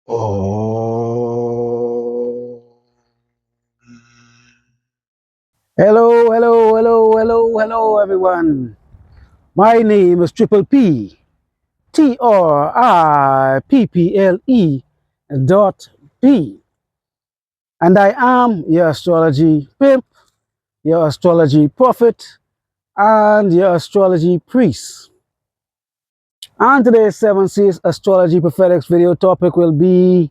Oh. Hello, hello, hello, hello, hello, everyone. My name is Triple P, TRIPPLE dot B, and I am your astrology pimp, your astrology prophet, and your astrology priest. And today's 7 Seas Astrology Prophetics video topic will be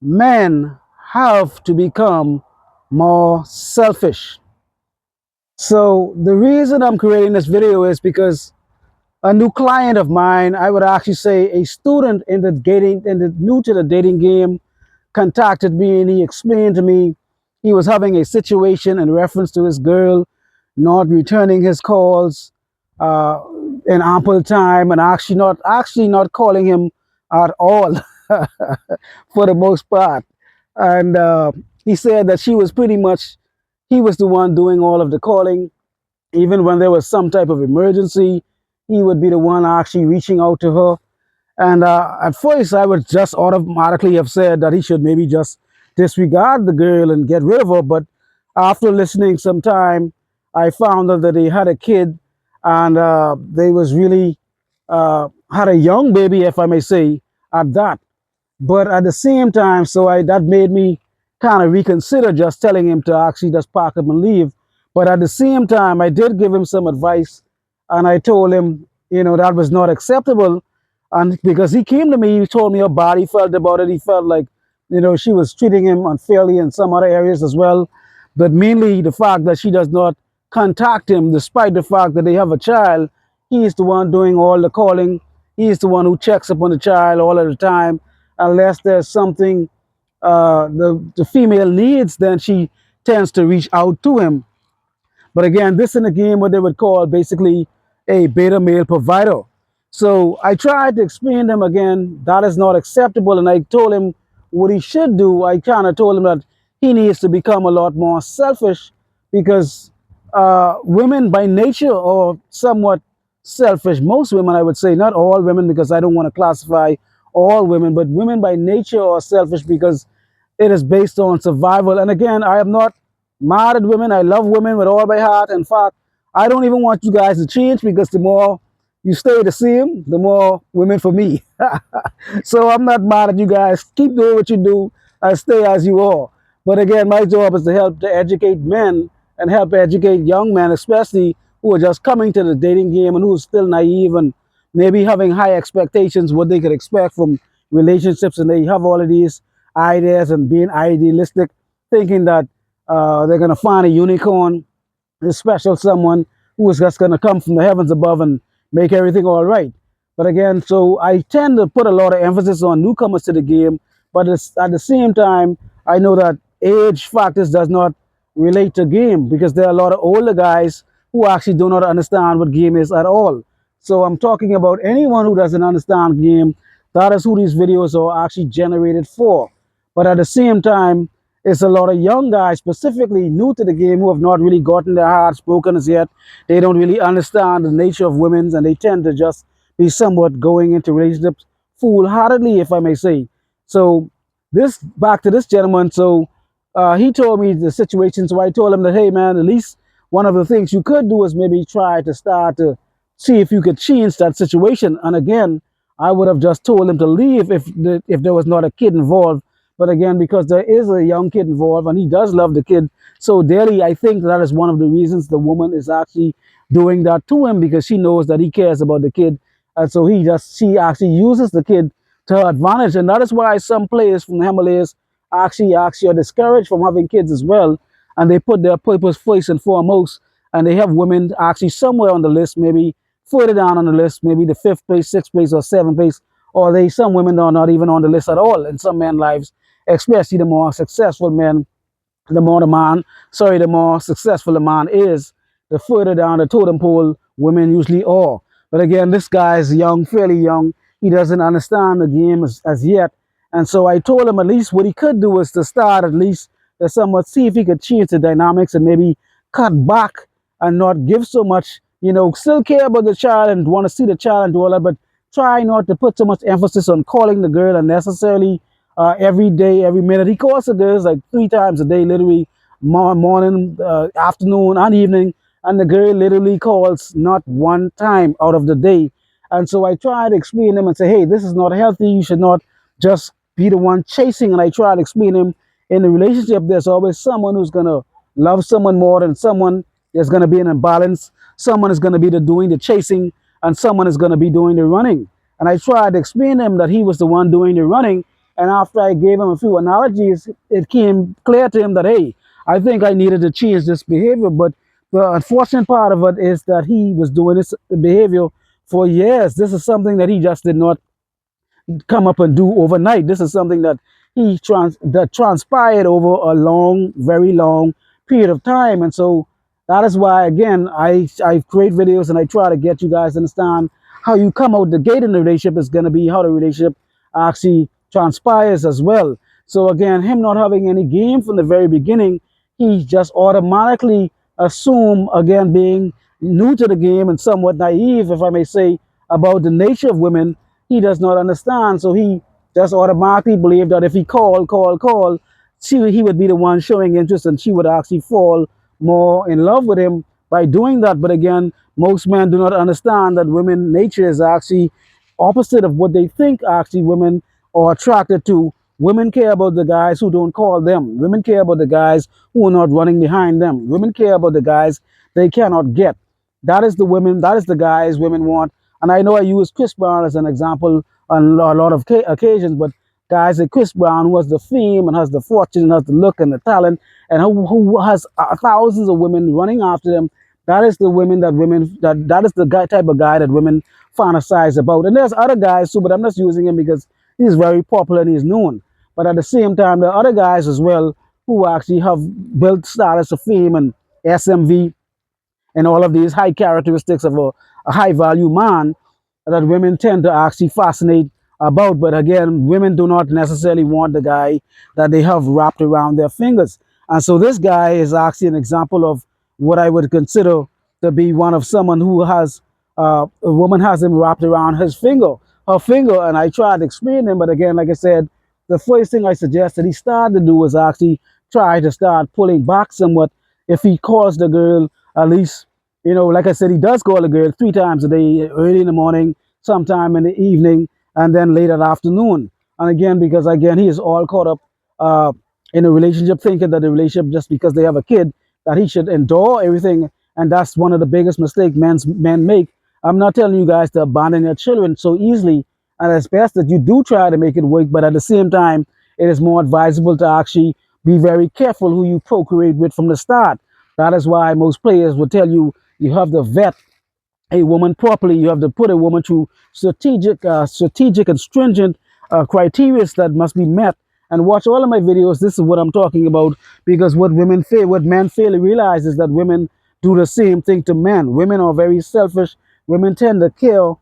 men have to become more selfish. So the reason I'm creating this video is because a new client of mine, I would actually say a student new to the dating game, contacted me and he explained to me he was having a situation in reference to his girl not returning his calls uh, in ample time and actually not calling him at all for the most part. And he said that he was the one doing all of the calling. Even when there was some type of emergency, he would be the one actually reaching out to her. And at first, I would just automatically have said that he should maybe just disregard the girl and get rid of her. But after listening some time, I found out that they had a kid and they was really had a young baby, if I may say, at that. But at the same time, that made me kind of reconsider just telling him to actually just pack up and leave. But at the same time, I did give him some advice, and I told him, that was not acceptable. And because he came to me, he told me how bad he felt about it. He felt like, she was treating him unfairly in some other areas as well. But mainly the fact that she does not contact him, despite the fact that they have a child, he is the one doing all the calling. He is the one who checks up on the child all of the time unless there's something the female needs, then she tends to reach out to him. But again, this in a game what they would call basically a beta male provider. So I tried to explain to him again that is not acceptable, and I told him what he should do. I kind of told him that he needs to become a lot more selfish because women by nature are somewhat selfish. Most women, I would say, not all women, because I don't want to classify all women, but women by nature are selfish because it is based on survival. And again, I am not mad at women. I love women with all my heart. In fact, I don't even want you guys to change because the more you stay the same, the more women for me. So I'm not mad at you guys. Keep doing what you do and stay as you are. But again, my job is to help to educate men and help educate young men, especially who are just coming to the dating game and who are still naive and maybe having high expectations what they could expect from relationships, and they have all of these ideas and being idealistic, thinking that they're going to find a unicorn, a special someone who is just going to come from the heavens above and make everything all right. But again, so I tend to put a lot of emphasis on newcomers to the game, but at the same time, I know that age factors does not relate to game because there are a lot of older guys who actually do not understand what game is at all. So I'm talking about anyone who doesn't understand game. That is who these videos are actually generated for. But at the same time, it's a lot of young guys, specifically new to the game, who have not really gotten their hearts broken as yet. They don't really understand the nature of women, and they tend to just be somewhat going into relationships foolhardily, if I may say. So this back to this gentleman. So he told me the situation. So I told him that, hey man, at least one of the things you could do is maybe try to start to see if you could change that situation. And again, I would have just told him to leave if there was not a kid involved. But again, because there is a young kid involved and he does love the kid so dearly, I think that is one of the reasons the woman is actually doing that to him, because she knows that he cares about the kid. And so she actually uses the kid to her advantage. And that is why some players from the Himalayas actually are discouraged from having kids as well. And they put their purpose first and foremost. And they have women actually somewhere on the list, maybe further down on the list, maybe the fifth place, sixth place, or seventh place, or some women are not even on the list at all in some men's lives, especially the more successful men, the more successful the man is, the further down the totem pole women usually are. But again, this guy is young, fairly young. He doesn't understand the game as yet. And so I told him at least what he could do is to start at least to somewhat see if he could change the dynamics and maybe cut back and not give so much, still care about the child and want to see the child and do all that, but try not to put so much emphasis on calling the girl unnecessarily, every day, every minute. He calls the girls like 3 times a day, literally morning, afternoon, and evening. And the girl literally calls not one time out of the day. And so I try to explain to him and say, hey, this is not healthy. You should not just be the one chasing. And I try to explain to him in a relationship, there's always someone who's going to love someone more than someone. There's going to be an imbalance. Someone is going to be doing the chasing, and someone is going to be doing the running. And I tried to explain to him that he was the one doing the running. And after I gave him a few analogies, it came clear to him that, hey, I think I needed to change this behavior. But the unfortunate part of it is that he was doing this behavior for years. This is something that he just did not come up and do overnight. This is something that that transpired over a long, very long period of time. And so that is why, again, I create videos and I try to get you guys to understand how you come out the gate in the relationship is going to be how the relationship actually transpires as well. So again, him not having any game from the very beginning, he just automatically assume, again, being new to the game and somewhat naive, if I may say, about the nature of women, he does not understand. So he just automatically believed that if he call, he would be the one showing interest and she would actually fall more in love with him by doing that. But again, most men do not understand that women nature is actually opposite of what they think actually women are attracted to. Women care about the guys who don't call them. Women care about the guys who are not running behind them. Women care about the guys they cannot get. That is the women, that is the guys women want. And I know I use Chris Brown as an example on a lot of occasions, but guys like Chris Brown, who has the fame and has the fortune and has the look and the talent, and who has thousands of women running after them, that is the that is the type of guy that women fantasize about. And there's other guys too, but I'm just using him because he's very popular and he's known. But at the same time, there are other guys as well who actually have built status of fame and SMV and all of these high characteristics of a high value man that women tend to actually fascinate about. But again, women do not necessarily want the guy that they have wrapped around their fingers. And so this guy is actually an example of what I would consider to be one of someone who has a woman has him wrapped around her finger. And I tried to explain him, but again, like I said, the first thing I suggested he started to do was actually try to start pulling back somewhat. If he calls the girl, at least, like I said, he does call the girl 3 times a day, early in the morning, sometime in the evening, and then late at afternoon. And again, because again, he is all caught up in a relationship, thinking that the relationship, just because they have a kid, that he should endure everything. And that's one of the biggest mistakes men make. I'm not telling you guys to abandon your children so easily, and it's best that you do try to make it work. But at the same time, it is more advisable to actually be very careful who you procreate with from the start. That is why most players will tell you you have to vet a woman properly. You have to put a woman through strategic and stringent criteria that must be met. And watch all of my videos. This is what I'm talking about, because what men fail to realize is that women do the same thing to men. Women are very selfish. Women tend to care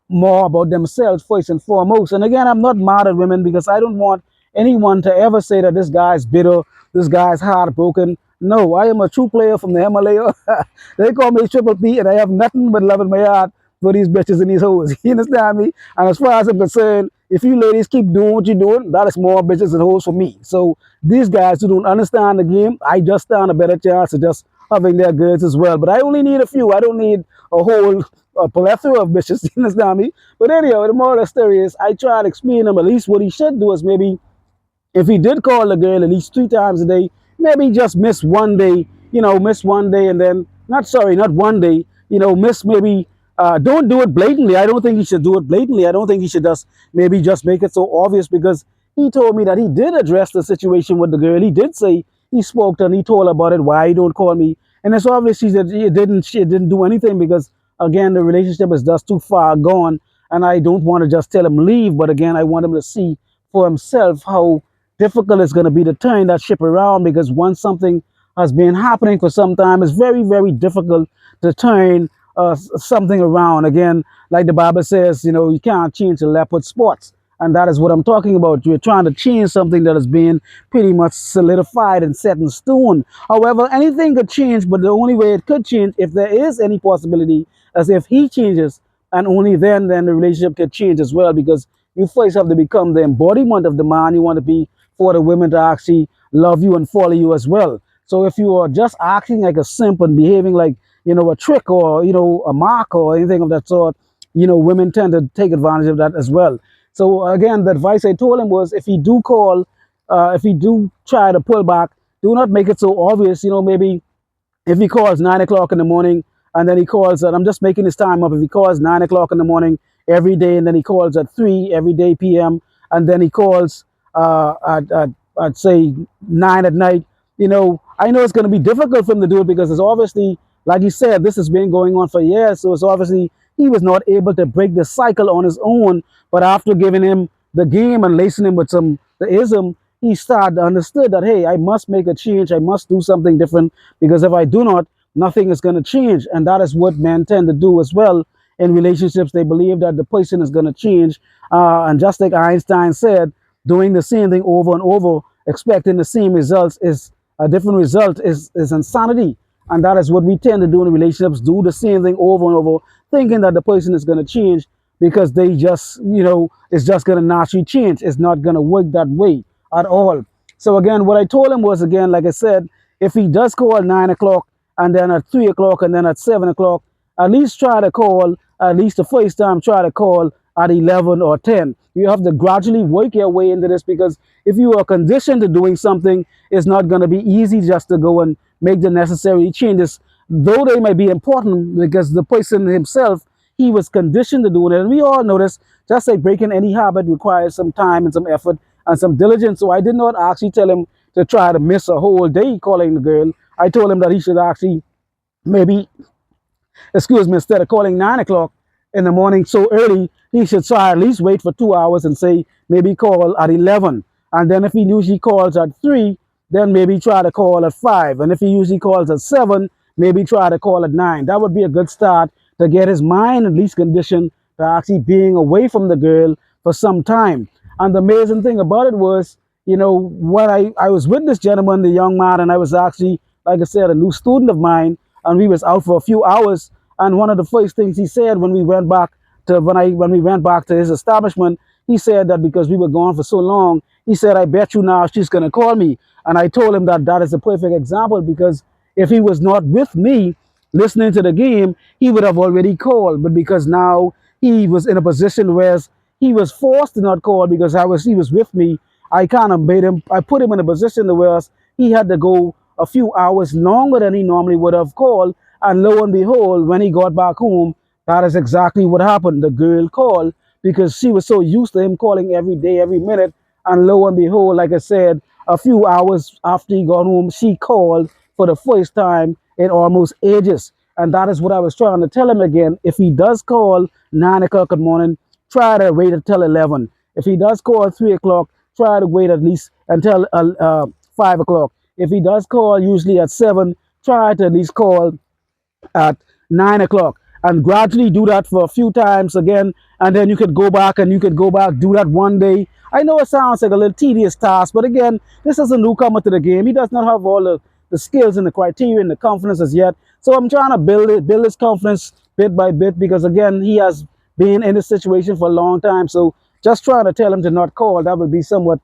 more about themselves first and foremost. And again, I'm not mad at women because I don't want anyone to ever say that this guy's bitter, this guy's heartbroken. No, I am a true player from the Himalaya. They call me Triple P, and I have nothing but love in my heart for these bitches and these hoes. You understand me? And as far as I'm concerned, if you ladies keep doing what you're doing, that is more bitches and hoes for me. So these guys who don't understand the game, I just stand a better chance of just having their girls as well. But I only need a few. I don't need a whole plethora of bitches. You understand me? But anyhow, the moral of the story is I try to explain him at least what he should do is maybe if he did call the girl at least 3 times a day, maybe just miss one day, miss one day and then, not one day, miss maybe, don't do it blatantly. I don't think he should do it blatantly. I don't think he should just make it so obvious, because he told me that he did address the situation with the girl. He did say he spoke to her and he told her about it, why you don't call me. And it's obvious that she didn't do anything because, again, the relationship is just too far gone. And I don't want to just tell him leave, but again, I want him to see for himself how difficult it's going to be to turn that ship around, because once something has been happening for some time, it's very, very difficult to turn something around. Again, like the Bible says, you can't change the leopard spots. And that is what I'm talking about. You're trying to change something that has been pretty much solidified and set in stone. However, anything could change, but the only way it could change, if there is any possibility, as if he changes, and only then the relationship could change as well, because you first have to become the embodiment of the man you want to be for the women to actually love you and follow you as well. So if you are just acting like a simp and behaving like, a trick or, a mark or anything of that sort, women tend to take advantage of that as well. So again, the advice I told him was, if he do try to pull back, do not make it so obvious. Maybe if he calls 9 o'clock in the morning and then he calls, and I'm just making this time up, if he calls 9 o'clock in the morning every day and then he calls at 3 every day p.m. and then he calls at say 9 at night, I know it's going to be difficult for him to do it because it's obviously, like he said, this has been going on for years. So it's obviously he was not able to break the cycle on his own. But after giving him the game and lacing him with the ism, he started to understood that, hey, I must make a change. I must do something different because if I do not, nothing is going to change. And that is what men tend to do as well in relationships. They believe that the person is going to change. And just like Einstein said, doing the same thing over and over, expecting the same results is a different result is insanity. And that is what we tend to do in relationships, do the same thing over and over, thinking that the person is going to change because they just, it's just going to naturally change. It's not going to work that way at all. So again, what I told him was, again, like I said, if he does call 9 o'clock and then at 3 o'clock and then at 7 o'clock, at least try to call, at least the first time, try to call at 11 or 10. You have to gradually work your way into this because if you are conditioned to doing something, it's not going to be easy just to go and make the necessary changes, though they may be important because the person himself, he was conditioned to do it. And we all know this, just like breaking any habit requires some time and some effort and some diligence. So I did not actually tell him to try to miss a whole day calling the girl. I told him that he should actually maybe, instead of calling 9 o'clock in the morning so early, he should try at least wait for 2 hours and say maybe call at 11. And then if he usually calls at 3, then maybe try to call at 5. And if he usually calls at 7, maybe try to call at 9. That would be a good start to get his mind at least conditioned to actually being away from the girl for some time. And the amazing thing about it was, when I was with this gentleman, the young man, and I was actually, like I said, a new student of mine, and we was out for a few hours. And one of the first things he said when we went back to when we went back to his establishment, he said that because we were gone for so long, he said, I bet you now she's gonna call me. And I told him that that is a perfect example because if he was not with me listening to the game, he would have already called. But because now he was in a position where he was forced to not call because he was with me, I kind of I put him in a position where he had to go a few hours longer than he normally would have called. And lo and behold, when he got back home, that is exactly what happened. The girl called because she was so used to him calling every day, every minute. And lo and behold, like I said, a few hours after he got home, she called for the first time in almost ages. And that is what I was trying to tell him again. If he does call 9 o'clock in the morning, try to wait until 11. If he does call 3 o'clock, try to wait at least until 5 o'clock. If he does call usually at 7, try to at least call at 9 o'clock and gradually do that for a few times again. And then you could go back and do that one day. I know it sounds like a little tedious task, but again, this is a newcomer to the game. He does not have all the skills and the criteria and the confidence as yet. So I'm trying to build his confidence bit by bit because again, he has been in this situation for a long time. So just trying to tell him to not call, that would be somewhat,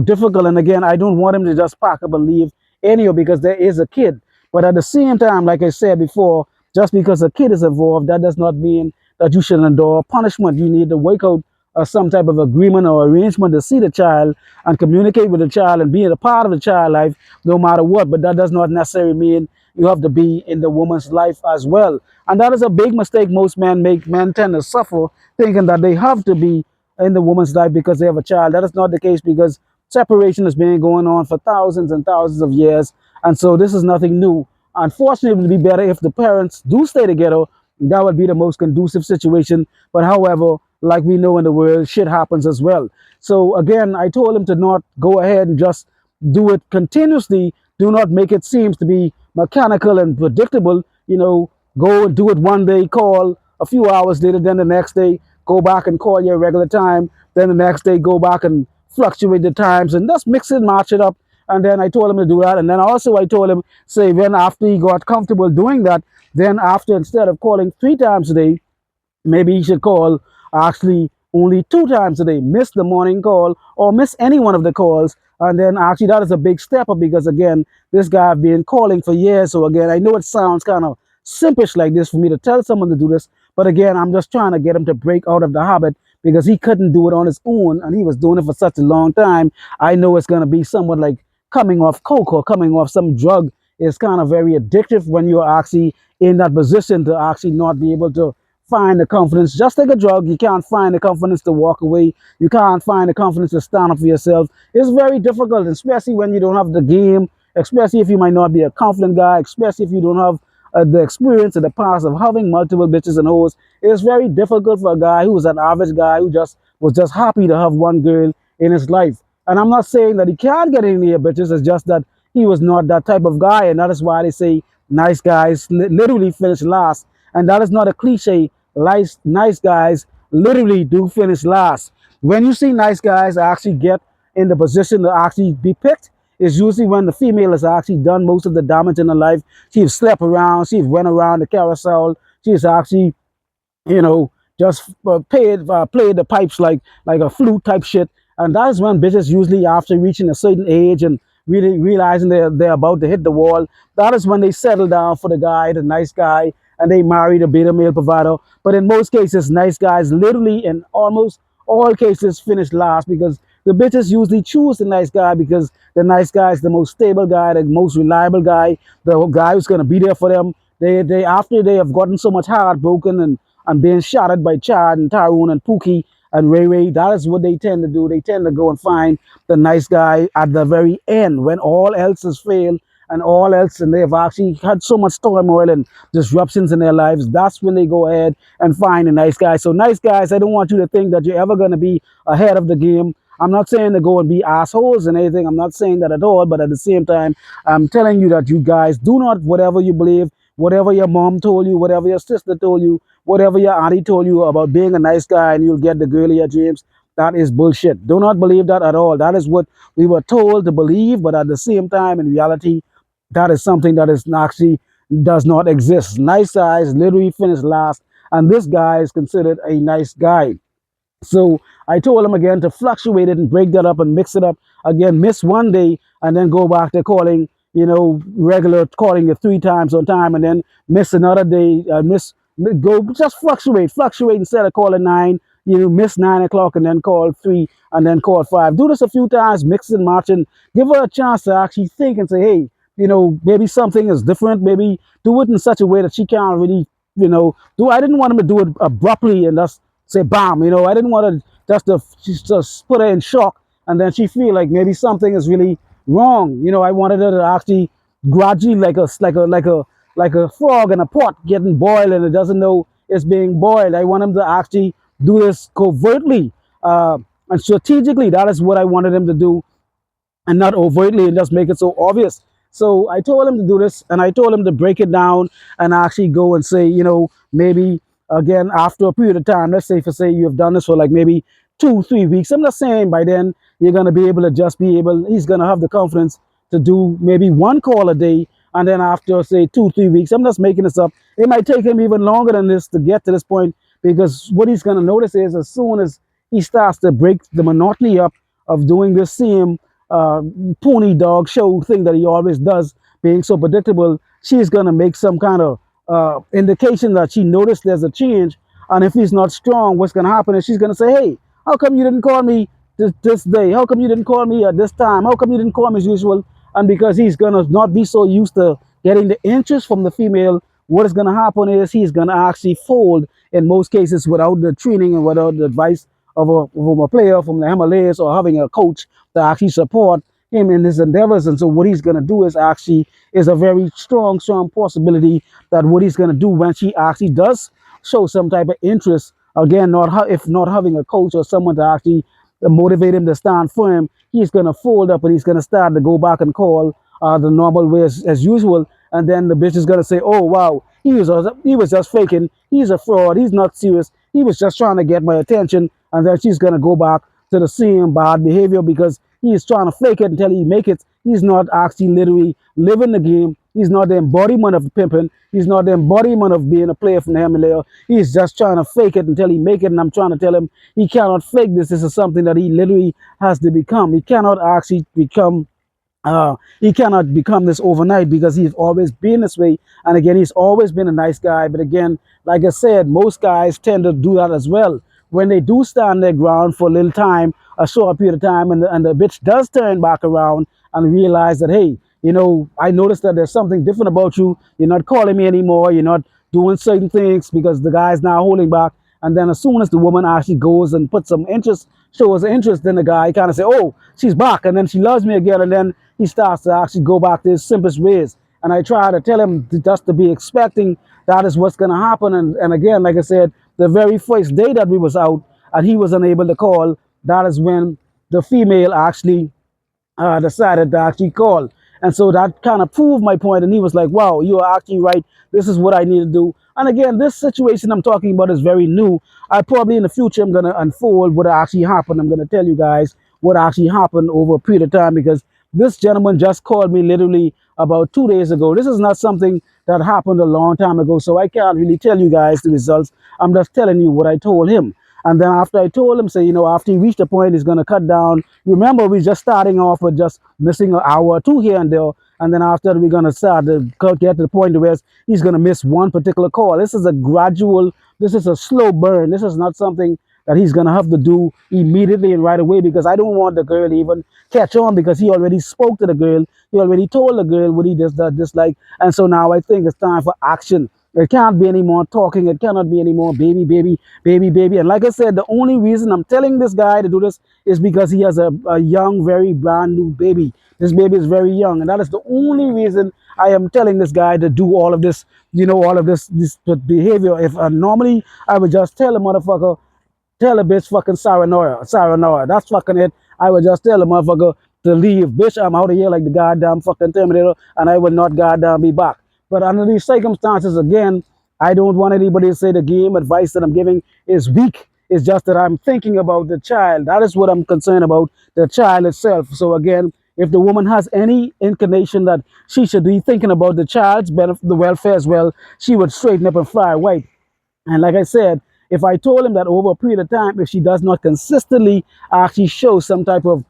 difficult. And again, I don't want him to just pack up and leave anyhow because there is a kid. But at the same time, like I said before, just because a kid is involved, that does not mean that you should endure punishment. You need to work out some type of agreement or arrangement to see the child and communicate with the child and be a part of the child life no matter what. But that does not necessarily mean you have to be in the woman's life as well. And that is a big mistake most men make. Men tend to suffer thinking that they have to be in the woman's life because they have a child. That is not the case because separation has been going on for thousands and thousands of years. And so this is nothing new. Unfortunately, it would be better if the parents do stay together. That would be the most conducive situation. But however, like we know in the world, shit happens as well. So again, I told him to not go ahead and just do it continuously. Do not make it seem to be mechanical and predictable. Go and do it one day, call a few hours later, then the next day, go back and call your regular time. Then the next day, go back and fluctuate the times and just mix it, match it up. And then I told him to do that. And then also I told him, say, when after he got comfortable doing that, then after, instead of calling 3 times a day, maybe he should call actually only 2 times a day, miss the morning call or miss any one of the calls. And then actually that is a big step up because again, this guy I've been calling for years. So again, I know it sounds kind of simpish like this for me to tell someone to do this, but again, I'm just trying to get him to break out of the habit because he couldn't do it on his own and he was doing it for such a long time. I know it's going to be somewhat like coming off coke or coming off some drug. It's kind of very addictive when you're actually in that position to actually not be able to find the confidence. Just like a drug, you can't find the confidence to walk away. You can't find the confidence to stand up for yourself. It's very difficult, especially when you don't have the game, especially if you might not be a confident guy, especially if you don't have the experience in the past of having multiple bitches and hoes. It's very difficult for a guy who's an average guy who just was just happy to have one girl in his life. And I'm not saying that he can't get any bitches. It's just that he was not that type of guy, and that is why they say nice guys literally finish last. And that is not a cliche. Nice guys literally do finish last. When you see nice guys actually get in the position to actually be picked, is usually when the female has actually done most of the damage in her life. She's slept around, she's went around the carousel, she's actually, you know, just played the pipes like a flute type shit. And that's when bitches usually after reaching a certain age and really realizing they're about to hit the wall, that is when they settle down for the guy, the nice guy, and they marry the beta male provider. But in most cases, nice guys literally in almost all cases finish last because the bitches usually choose the nice guy because the nice guy is the most stable guy, the most reliable guy, the guy who's going to be there for them. They after they have gotten so much heartbroken and being shattered by Chad and Tyrone and Pookie and Ray Ray, that is what they tend to do. They tend to go and find the nice guy at the very end when all else has failed and all else, and they've actually had so much turmoil and disruptions in their lives. That's when they go ahead and find a nice guy. So nice guys, I don't want you to think that you're ever going to be ahead of the game. I'm not saying to go and be assholes and anything. I'm not saying that at all. But at the same time, I'm telling you that you guys do not, whatever you believe, whatever your mom told you, whatever your sister told you, whatever your auntie told you about being a nice guy and you'll get the girl of your dreams, that is bullshit. Do not believe that at all. That is what we were told to believe. But at the same time, in reality, that is something that is actually does not exist. Nice guys literally finish last. And this guy is considered a nice guy. So I told him again to fluctuate it and break that up and mix it up. Again, miss one day and then go back to calling, regular calling it 3 times on time and then miss another day, go just fluctuate instead of calling 9, miss 9 o'clock and then call 3 and then call 5. Do this a few times, mix and match and give her a chance to actually think and say, hey, maybe something is different. Maybe do it in such a way that she can't really, do. I didn't want him to do it abruptly and just say bam. I didn't want to just put her in shock and then she feel like maybe something is really wrong. I wanted her to actually gradually like a frog in a pot getting boiled and it doesn't know it's being boiled. I want him to actually do this covertly and strategically. That is what I wanted him to do and not overtly and just make it so obvious. So I told him to do this and I told him to break it down and actually go and say, maybe again after a period of time, let's say you've done this for like maybe 2-3 weeks. I'm not saying by then you're going to be able to he's going to have the confidence to do maybe one call a day. And then after say 2-3 weeks, I'm just making this up. It might take him even longer than this to get to this point because what he's going to notice is as soon as he starts to break the monotony up of doing this same pony dog show thing that he always does, being so predictable, she's going to make some kind of indication that she noticed there's a change. And if he's not strong, what's going to happen is she's going to say, hey, how come you didn't call me this day? How come you didn't call me at this time? How come you didn't call me as usual? And because he's going to not be so used to getting the interest from the female, what is going to happen is he's going to actually fold in most cases without the training and without the advice of a player from the Himalayas or having a coach to actually support him in his endeavors. And so what he's going to do is a very strong possibility that what he's going to do when she actually does show some type of interest, again, if not having a coach or someone to actually motivate him to stand for him, he's going to fold up and he's going to start to go back and call the normal way as usual. And then the bitch is going to say, oh, wow, he was just faking. He's a fraud. He's not serious. He was just trying to get my attention. And then she's going to go back to the same bad behavior because he's trying to fake it until he make it. He's not actually literally living the game. He's not the embodiment of pimping. He's not the embodiment of being a player from the Himalaya. He's just trying to fake it until he make it. And I'm trying to tell him he cannot fake this. This is something that he literally has to become. He cannot actually become he cannot become this overnight because he's always been this way. And again, he's always been a nice guy. But again, like I said, most guys tend to do that as well. When they do stand their ground for a little time, a short period of time, and the bitch does turn back around and realize that, hey, you know, I noticed that there's something different about you. You're not calling me anymore. You're not doing certain things because the guy's now holding back. And then as soon as the woman actually goes and puts some interest, shows interest in the guy, he kind of say, oh, she's back. And then she loves me again. And then he starts to actually go back to his simplest ways. And I try to tell him just to be expecting that is what's going to happen. And again, like I said, the very first day that we was out and he was unable to call, that is when the female actually decided to actually call. And so that kind of proved my point. And he was like, wow, you are actually right. This is what I need to do. And again, this situation I'm talking about is very new. I probably in the future, I'm going to unfold what actually happened. I'm going to tell you guys what actually happened over a period of time because this gentleman just called me literally about 2 days ago. This is not something that happened a long time ago. So I can't really tell you guys the results. I'm just telling you what I told him. And then after I told him, say, you know, after he reached a point, he's going to cut down. Remember, we're just starting off with just missing an hour or two here and there. And then after we're going to start to get to the point where he's going to miss one particular call. This is a gradual, this is a slow burn. This is not something that he's going to have to do immediately and right away because I don't want the girl to even catch on because he already spoke to the girl. He already told the girl what he dislike. And so now I think it's time for action. It can't be any more talking. It cannot be any more baby, baby, baby, baby. And like I said, the only reason I'm telling this guy to do this is because he has a young, very brand new baby. This baby is very young. And that is the only reason I am telling this guy to do all of this, you know, all of this behavior. If normally I would just tell a motherfucker, tell a bitch fucking sayonara. That's fucking it. I would just tell a motherfucker to leave. Bitch, I'm out of here like the goddamn fucking Terminator and I will not goddamn be back. But under these circumstances, again, I don't want anybody to say the game advice that I'm giving is weak. It's just that I'm thinking about the child. That is what I'm concerned about, the child itself. So again, if the woman has any inclination that she should be thinking about the child's benefit, the welfare as well, she would straighten up and fly white. And like I said, if I told him that over a period of time, if she does not consistently actually show some type of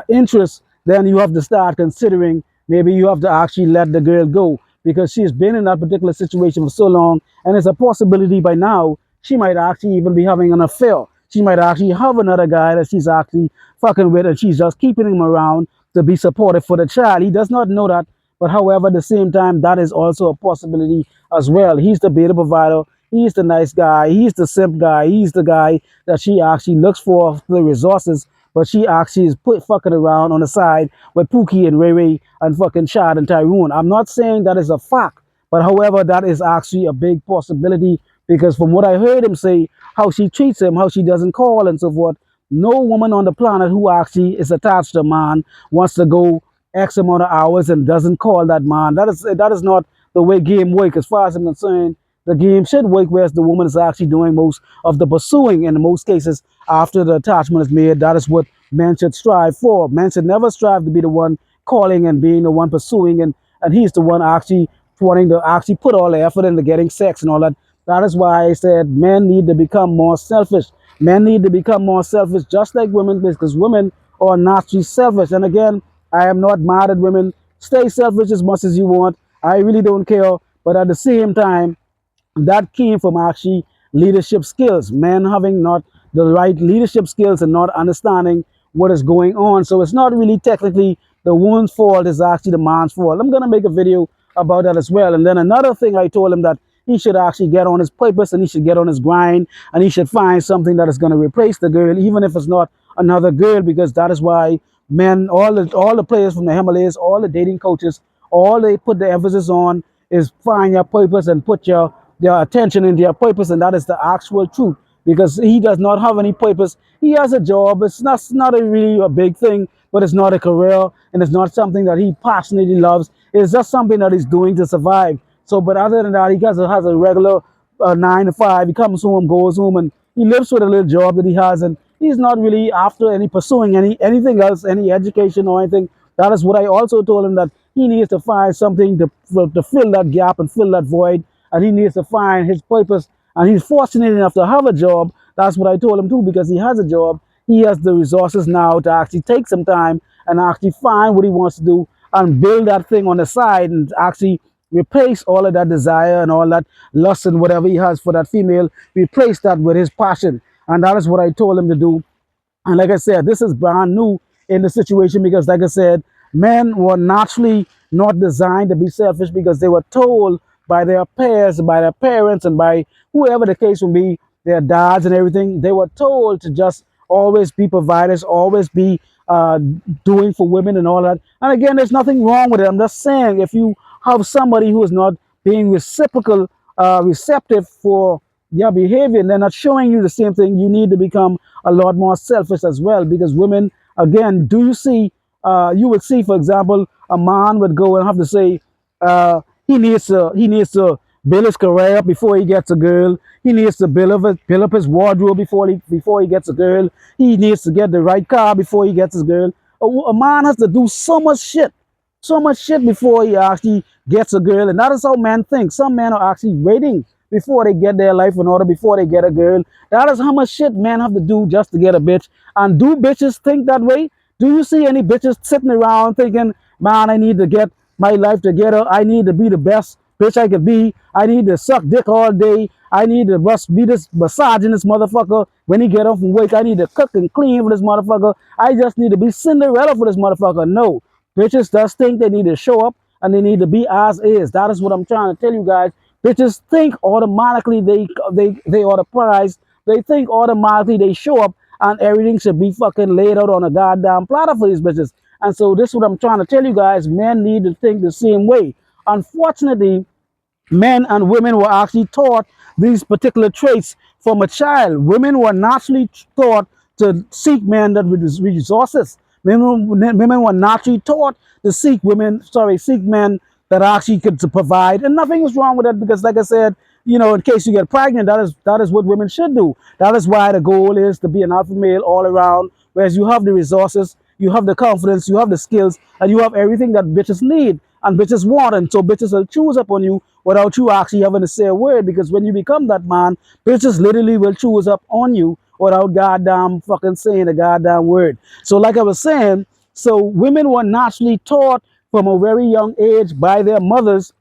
interest, then you have to start considering maybe you have to actually let the girl go because she's been in that particular situation for so long. And it's a possibility by now she might actually even be having an affair. She might actually have another guy that she's actually fucking with and she's just keeping him around to be supportive for the child. He does not know that. But however, at the same time, that is also a possibility as well. He's the beta provider. He's the nice guy. He's the simp guy. He's the guy that she actually looks for the resources, but she actually is fucking around on the side with Pookie and Ray Ray and fucking Chad and Tyrone. I'm not saying that is a fact, but however, that is actually a big possibility because from what I heard him say, how she treats him, how she doesn't call and so forth, no woman on the planet who actually is attached to a man wants to go X amount of hours and doesn't call that man. That is not the way game work as far as I'm concerned. The game should work whereas the woman is actually doing most of the pursuing in most cases after the attachment is made. That is what men should strive for. Men should never strive to be the one calling and being the one pursuing and he's the one actually wanting to actually put all the effort into getting sex and all that. That is why I said men need to become more selfish. Men need to become more selfish just like women because women are naturally selfish. And again, I am not mad at women. Stay selfish as much as you want. I really don't care. But at the same time, that came from actually leadership skills, men having not the right leadership skills and not understanding what is going on. So it's not really technically the woman's fault, it's actually the man's fault. I'm going to make a video about that as well. And then another thing, I told him that he should actually get on his purpose and he should get on his grind and he should find something that is going to replace the girl, even if it's not another girl, because that is why men, all the players from the Himalayas, all the dating coaches, all they put the emphasis on is find your purpose and put your attention into your purpose, and that is the actual truth. Because he does not have any purpose. He has a job. It's not a really a big thing, but it's not a career, and it's not something that he passionately loves. It's just something that he's doing to survive. So, but other than that, he has a regular 9 to 5. He comes home, goes home, and he lives with a little job that he has, and he's not really after any pursuing anything else, any education or anything. That is what I also told him, that He needs to find something to fill that gap and fill that void. And he needs to find his purpose. And he's fortunate enough to have a job. That's what I told him too, because he has a job. He has the resources now to actually take some time and actually find what he wants to do and build that thing on the side and actually replace all of that desire and all that lust and whatever he has for that female, replace that with his passion. And that is what I told him to do. And like I said, this is brand new in the situation because, like I said, men were naturally not designed to be selfish because they were told by their peers, by their parents, and by whoever the case would be, their dads and everything. They were told to just always be providers, always be doing for women and all that. And again, there's nothing wrong with it. I'm just saying, if you have somebody who is not being reciprocal, receptive for your behavior, and they're not showing you the same thing, you need to become a lot more selfish as well. Because women, again, do you see, you would see, for example, a man would go and have to say, he needs to build his career up before he gets a girl. He needs to build up his wardrobe before he gets a girl. He needs to get the right car before he gets his girl. A man has to do so much shit before he actually gets a girl, and that is how men think. Some men are actually waiting before they get their life in order, before they get a girl. That is how much shit men have to do just to get a bitch. And do bitches think that way? Do you see any bitches sitting around thinking, man, I need to get my life together. I need to be the best bitch I could be. I need to suck dick all day. I need to be this massaging this motherfucker when he get off from work. I need to cook and clean for this motherfucker. I just need to be Cinderella for this motherfucker. No. Bitches just think they need to show up and they need to be as is. That is what I'm trying to tell you guys. Bitches think automatically they are the prize. They think automatically they show up and everything should be fucking laid out on a goddamn platter for these bitches. And so this is what I'm trying to tell you guys. Men need to think the same way. Unfortunately, men and women were actually taught these particular traits from a child. Women were naturally taught to seek men that with resources. Women were naturally taught to seek men that actually could provide. And nothing is wrong with that because, like I said, in case you get pregnant, that is what women should do. That is why the goal is to be an alpha male all around, whereas you have the resources, you have the confidence, you have the skills, and you have everything that bitches need and bitches want. And so bitches will choose upon you without you actually having to say a word, because when you become that man, bitches literally will choose up on you without goddamn fucking saying a goddamn word. So like I was saying, so women were naturally taught from a very young age by their mothers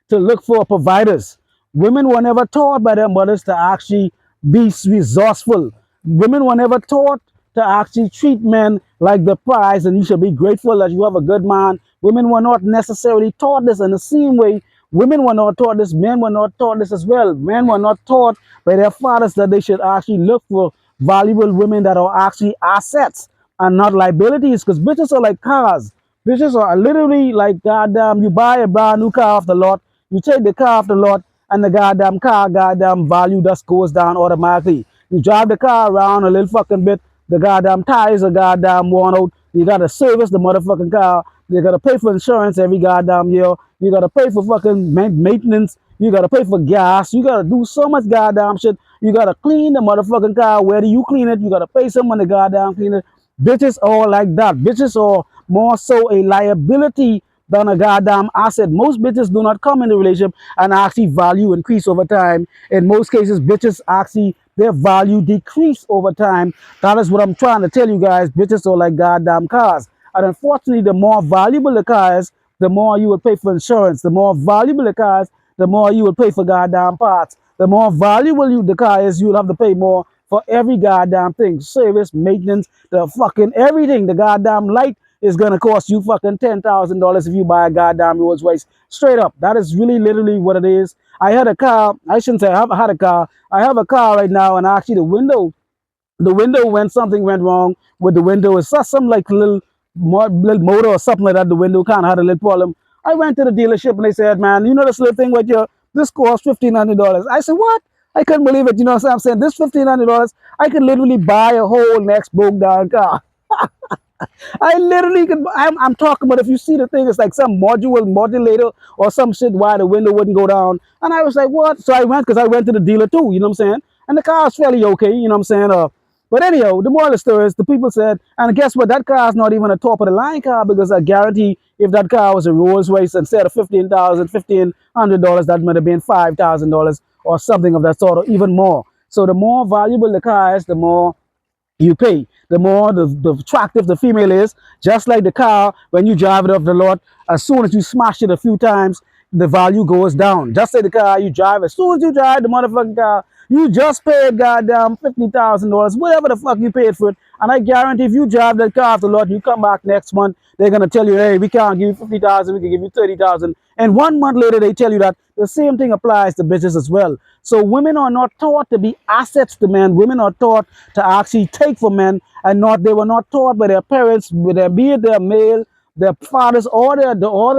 to look for providers. Women were never taught by their mothers to actually be resourceful. Women were never taught to actually treat men like the prize and you should be grateful that you have a good man. Women were not necessarily taught this in the same way. Women were not taught this. Men were not taught this as well. Men were not taught by their fathers that they should actually look for valuable women that are actually assets and not liabilities, because bitches are like cars. Bitches are literally like, goddamn, you buy a brand new car off the lot, you take the car off the lot, and the goddamn car, goddamn value just goes down automatically. You drive the car around a little fucking bit, the goddamn tires are goddamn worn out. You gotta service the motherfucking car. You gotta pay for insurance every goddamn year. You gotta pay for fucking maintenance. You gotta pay for gas. You gotta do so much goddamn shit. You gotta clean the motherfucking car. Where do you clean it? You gotta pay someone to goddamn clean it. Bitches are like that. Bitches are more so a liability than a goddamn asset. Most bitches do not come in the relationship and actually value increase over time. In most cases, bitches actually, their value decrease over time. That is what I'm trying to tell you guys. Bitches are like goddamn cars. And unfortunately, the more valuable the car is, the more you will pay for insurance. The more valuable the car is, the more you will pay for goddamn parts. The more valuable the car is, you will have to pay more for every goddamn thing. Service, maintenance, the fucking everything. The goddamn light is going to cost you fucking $10,000 if you buy a goddamn Rolls Royce. Straight up. That is really literally what it is. I had a car. I shouldn't say I had a car. I have a car right now, and actually the window, when something went wrong with the window, it's just some like little motor or something like that. The window kind of had a little problem. I went to the dealership and they said, man, you know this little thing right here, this costs $1,500. I said, what? I couldn't believe it. You know what I'm saying? This $1,500, I could literally buy a whole next broke down car. I literally could. I'm talking about, if you see the thing, it's like some modulator or some shit why the window wouldn't go down. And I was like, what? So I went, because I went to the dealer too, you know what I'm saying? And the car is fairly okay, you know what I'm saying? But anyhow, the moral of the story is the people said, and guess what? That car is not even a top of the line car, because I guarantee if that car was a Rolls Royce, instead of $1,500, that might have been $5,000 or something of that sort, or even more. So the more valuable the car is, the more you pay, the more the attractive the female is. Just like the car, when you drive it off the lot, as soon as you smash it a few times, the value goes down. Just like the car you drive, as soon as you drive the motherfucking car, you just paid goddamn $50,000, whatever the fuck you paid for it. And I guarantee if you drive that car off the lot, you come back next month, they're gonna tell you, hey, we can't give you 50,000, we can give you 30,000. And 1 month later, they tell you that. The same thing applies to bitches as well. So women are not taught to be assets to men. Women are taught to actually take from men, and not they were not taught by their parents, be it their male, their fathers, or their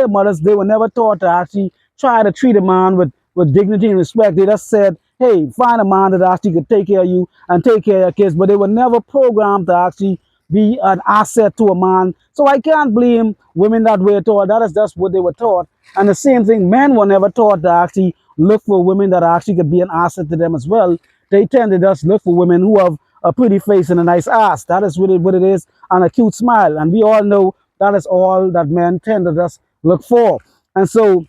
mothers. They were never taught to actually try to treat a man with dignity and respect. They just said, hey, find a man that actually could take care of you and take care of your kids. But they were never programmed to actually be an asset to a man. So I can't blame women that were taught. That is just what they were taught. And the same thing, men were never taught to actually look for women that actually could be an asset to them as well. They tend to just look for women who have a pretty face and a nice ass. That is what it is, and a cute smile. And we all know that is all that men tend to just look for. And so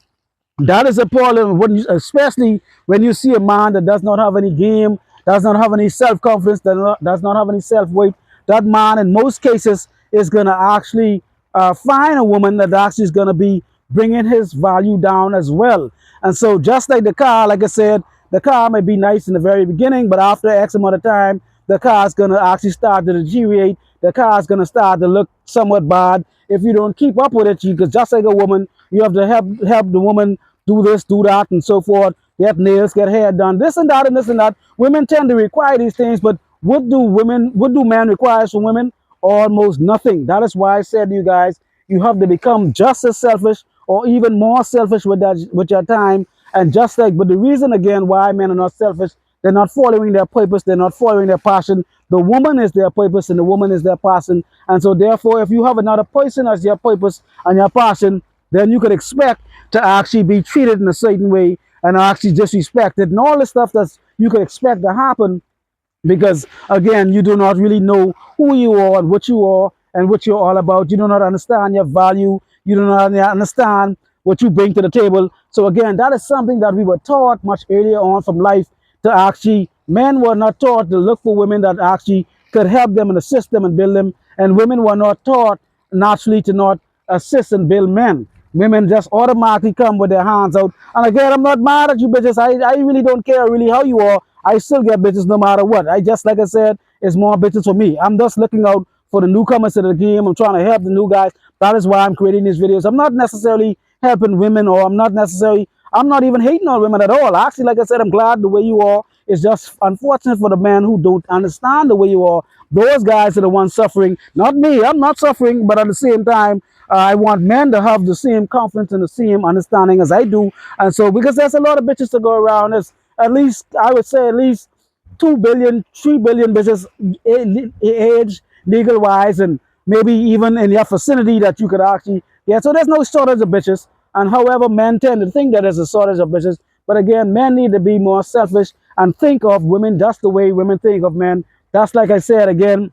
that is a problem, when you, especially when you see a man that does not have any game, does not have any self-confidence, does not have any self-worth. That man, in most cases, is going to actually find a woman that actually is going to be bringing his value down as well. And so just like the car, like I said, the car may be nice in the very beginning, but after X amount of time, the car is going to actually start to deteriorate. The car is going to start to look somewhat bad if you don't keep up with it. Because just like a woman, you have to help the woman do this, do that, and so forth. Get nails, get hair done, this and that, and this and that. Women tend to require these things, but what do men require from women? Almost nothing. That is why I said to you guys, you have to become just as selfish or even more selfish with your time. And just like, but the reason again why men are not selfish, they're not following their purpose, they're not following their passion. The woman is their purpose and the woman is their passion. And so therefore, if you have another person as your purpose and your passion, then you could expect to actually be treated in a certain way and actually disrespected and all the stuff that you could expect to happen, because again, you do not really know who you are and what you're all about. You do not understand your value. You do not understand what you bring to the table. So again, that is something that we were taught much earlier on from life, to actually, men were not taught to look for women that actually could help them and assist them and build them, and women were not taught naturally to not assist and build men. Women just automatically come with their hands out. And again, I'm not mad at you bitches. I really don't care really how you are. I still get bitches no matter what. I just, like I said, it's more bitches for me. I'm just looking out for the newcomers to the game. I'm trying to help the new guys. That is why I'm creating these videos. I'm not necessarily helping women, or I'm not even hating on women at all. Actually, like I said, I'm glad the way you are. It's just unfortunate for the men who don't understand the way you are. Those guys are the ones suffering, not me. I'm not suffering, but at the same time, I want men to have the same confidence and the same understanding as I do. And so, because there's a lot of bitches to go around, there's at least, I would say at least 2 billion, 3 billion bitches age legal wise, and maybe even in your vicinity that you could actually get. So there's no shortage of bitches. And however, men tend to think that there's a shortage of bitches. But again, men need to be more selfish and think of women just the way women think of men. That's, like I said again,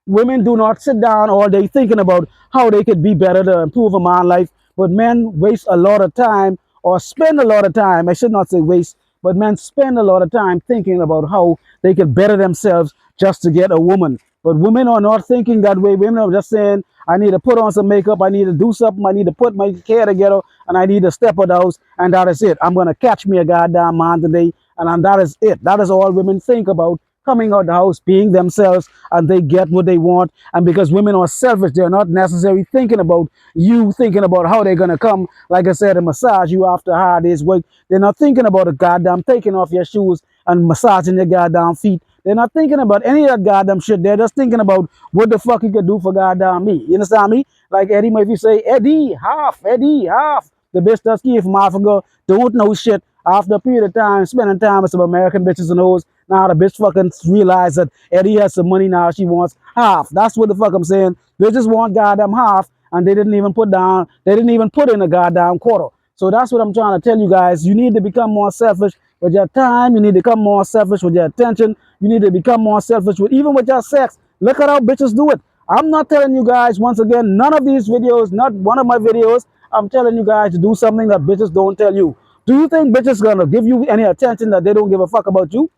women do not sit down all day thinking about how they could be better to improve a man's life, but men waste a lot of time, or spend a lot of time, I should not say waste, but men spend a lot of time thinking about how they could better themselves just to get a woman. But women are not thinking that way. Women are just saying, I need to put on some makeup, I need to do something, I need to put my hair together, and I need to step out the house, and that is it. I'm going to catch me a goddamn man today, and that is it. That is all women think about, coming out the house, being themselves, and they get what they want. And because women are selfish, they're not necessarily thinking about you, thinking about how they're going to come, like I said, and massage you after a hard day's work. They're not thinking about a goddamn taking off your shoes and massaging your goddamn feet. They're not thinking about any of that goddamn shit. They're just thinking about what the fuck you could do for goddamn me. You understand me? Like Eddie Murphy say, Eddie, half. The bitch that's came from Africa, don't know shit. After a period of time, spending time with some American bitches and hoes, now the bitch fucking realized that Eddie has some money now, she wants half. That's what the fuck I'm saying. They just want goddamn half, and they didn't even put in a goddamn quarter. So that's what I'm trying to tell you guys. You need to become more selfish, with your time. You need to become more selfish with your attention. You need to become more selfish with even with your sex. Look at how bitches do it. I'm not telling you guys, once again, none of these videos, not one of my videos, I'm telling you guys to do something that bitches don't tell you. Do you think bitches gonna give you any attention that they don't give a fuck about you?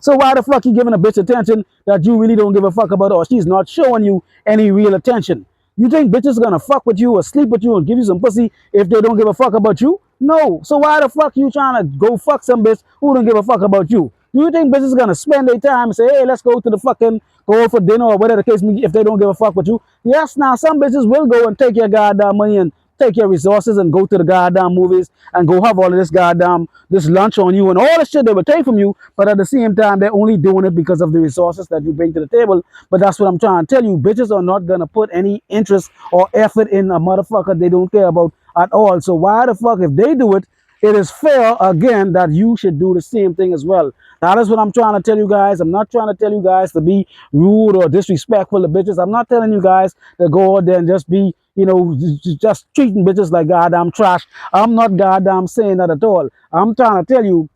So why the fuck you giving a bitch attention that you really don't give a fuck about, or she's not showing you any real attention? You think bitches gonna fuck with you or sleep with you and give you some pussy if they don't give a fuck about you? No. So why the fuck you trying to go fuck some bitch who don't give a fuck about you? Do you think bitches gonna spend their time and say, hey, let's go to the fucking, go out for dinner or whatever the case may be if they don't give a fuck with you? Yes, now some bitches will go and take your goddamn money and take your resources and go to the goddamn movies and go have all of this goddamn this lunch on you and all the shit they will take from you, but at the same time they're only doing it because of the resources that you bring to the table. But that's what I'm trying to tell you. Bitches are not gonna put any interest or effort in a motherfucker they don't care about at all. So why the fuck if they do it, it is fair again that you should do the same thing as well. That is what I'm trying to tell you guys. I'm not trying to tell you guys to be rude or disrespectful to bitches. I'm not telling you guys to go out there and just be, you know, just treating bitches like goddamn trash. I'm not goddamn saying that at all. I'm trying to tell you,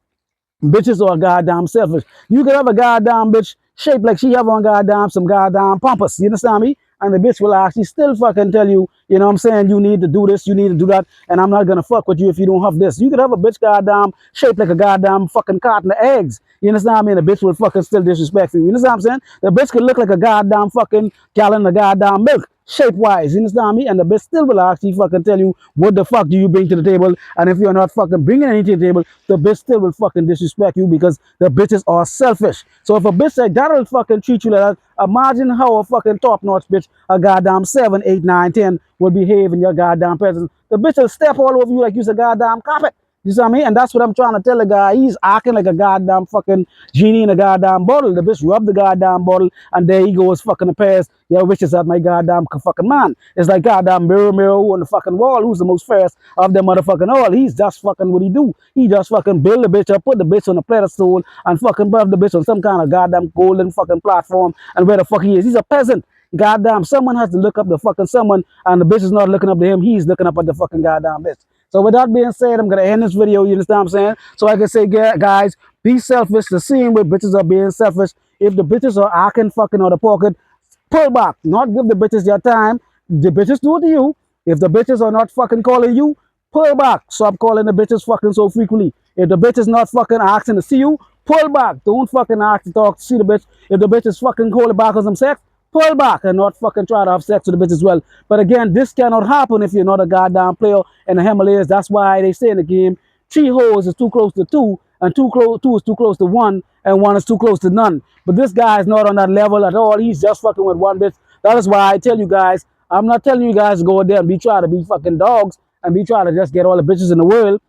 bitches are goddamn selfish. You could have a goddamn bitch shaped like she have on goddamn some goddamn pampas. You understand me? And the bitch will actually still fucking tell you, you know what I'm saying, you need to do this, you need to do that, and I'm not gonna fuck with you if you don't have this. You could have a bitch goddamn shaped like a goddamn fucking carton of eggs. You understand what I mean? The bitch will fucking still disrespect you. You understand what I'm saying? The bitch could look like a goddamn fucking gallon of goddamn milk, shape-wise. You understand me? And the bitch still will actually fucking tell you what the fuck do you bring to the table. And if you're not fucking bringing anything to the table, the bitch still will fucking disrespect you because the bitches are selfish. So if a bitch like that will fucking treat you like that, imagine how a fucking top-notch bitch, a goddamn 7, 8, 9, 10 will behave in your goddamn presence. The bitch will step all over you like you's a goddamn carpet. You see what I mean? And that's what I'm trying to tell the guy. He's acting like a goddamn fucking genie in a goddamn bottle. The bitch rubbed the goddamn bottle and there he goes fucking the pairs. Your wishes at my goddamn fucking man. It's like goddamn mirror, mirror on the fucking wall. Who's the most fairest of them motherfucking all? He's just fucking what he do. He just fucking build the bitch up, put the bitch on a pedestal and fucking buff the bitch on some kind of goddamn golden fucking platform. And where the fuck he is? He's a peasant. Goddamn, someone has to look up the fucking someone and the bitch is not looking up to him. He's looking up at the fucking goddamn bitch. So with that being said, I'm going to end this video, you understand what I'm saying? So I can say, guys, be selfish. The same way bitches are being selfish. If the bitches are acting fucking out of pocket, pull back. Not give the bitches their time. The bitches do it to you. If the bitches are not fucking calling you, pull back. Stop calling the bitches fucking so frequently. If the bitch is not fucking asking to see you, pull back. Don't fucking ask to talk to see the bitch. If the bitch is fucking calling back on some sex, pull back and not fucking try to have sex with the bitch as well. But again, this cannot happen if you're not a goddamn player in the Himalayas. That's why they say in the game, 3 hoes is too close to 2, and 2 is too close to 1, and 1 is too close to none. But this guy is not on that level at all. He's just fucking with one bitch. That is why I tell you guys, I'm not telling you guys to go out there and be trying to be fucking dogs and be trying to just get all the bitches in the world.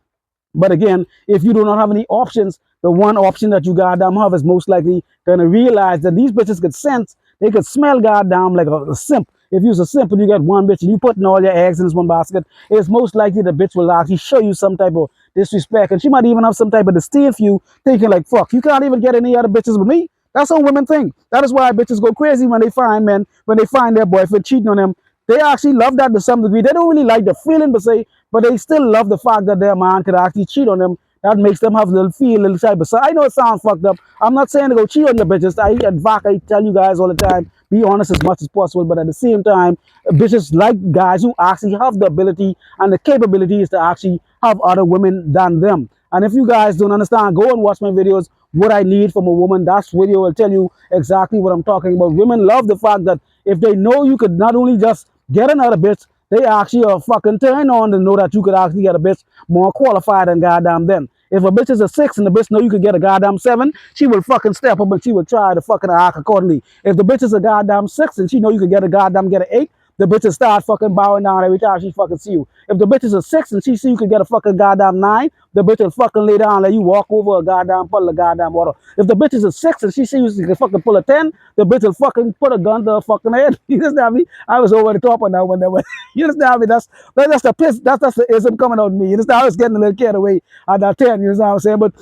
But again, if you do not have any options, the one option that you goddamn have is most likely going to realize that these bitches could sense, they could smell goddamn like a simp. If you're a simp and you got one bitch and you putting all your eggs in this one basket, it's most likely the bitch will actually show you some type of disrespect. And she might even have some type of disdain for you, thinking like, fuck, you can't even get any other bitches with me. That's how women think. That is why bitches go crazy when they find men, when they find their boyfriend cheating on them. They actually love that to some degree. They don't really like the feeling per se, but they still love the fact that their man could actually cheat on them. That makes them have a little feel, a little type of. So I know it sounds fucked up. I'm not saying to go cheat on your bitches. I tell you guys all the time, be honest as much as possible. But at the same time, bitches like guys who actually have the ability and the capabilities to actually have other women than them. And if you guys don't understand, go and watch my videos, what I need from a woman. That video will tell you exactly what I'm talking about. Women love the fact that if they know you could not only just get another bitch, they actually are fucking turned on to know that you could actually get a bitch more qualified than goddamn them. If a bitch is a 6 and the bitch know you could get a goddamn 7, she will fucking step up and she will try to fucking act accordingly. If the bitch is a goddamn 6 and she know you could get an 8, the bitch will start fucking bowing down every time she fucking see you. If the bitch is a 6 and she see you could get a fucking goddamn 9, the bitch will fucking lay down and let you walk over a goddamn puddle of goddamn water. If the bitch is a 6 and she see you can fucking pull a 10, the bitch will fucking put a gun to her fucking head. You understand me? I was over the top on that one. You understand me? That's the piss. That's the ism coming out of me. You understand? I was getting a little carried away at that 10. You understand what I'm saying? But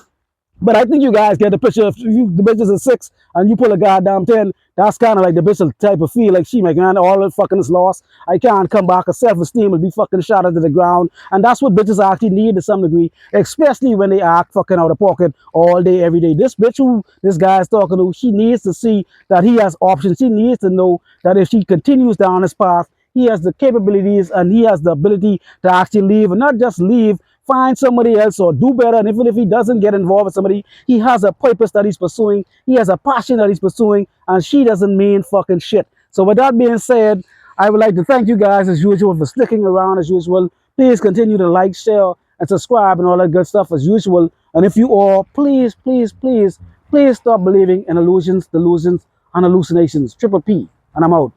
But I think you guys get the picture. If the bitch is a 6 and you pull a goddamn 10, that's kind of like the bitch type of feel like she make, man, all the fucking is lost. I can't come back. Her self-esteem will be fucking shot into the ground. And that's what bitches actually need to some degree, especially when they act fucking out of pocket all day, every day. This bitch who this guy is talking to, she needs to see that he has options. She needs to know that if she continues down this path, he has the capabilities and he has the ability to actually leave, and not just leave, find somebody else or do better. And even if he doesn't get involved with somebody, he has a purpose that he's pursuing. He has a passion that he's pursuing, and she doesn't mean fucking shit. So with that being said, I would like to thank you guys as usual for sticking around as usual. Please continue to like, share, and subscribe and all that good stuff as usual. And if you all, please, please, please, please stop believing in illusions, delusions, and hallucinations. Triple P, and I'm out.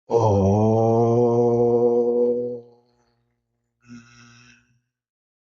Oh.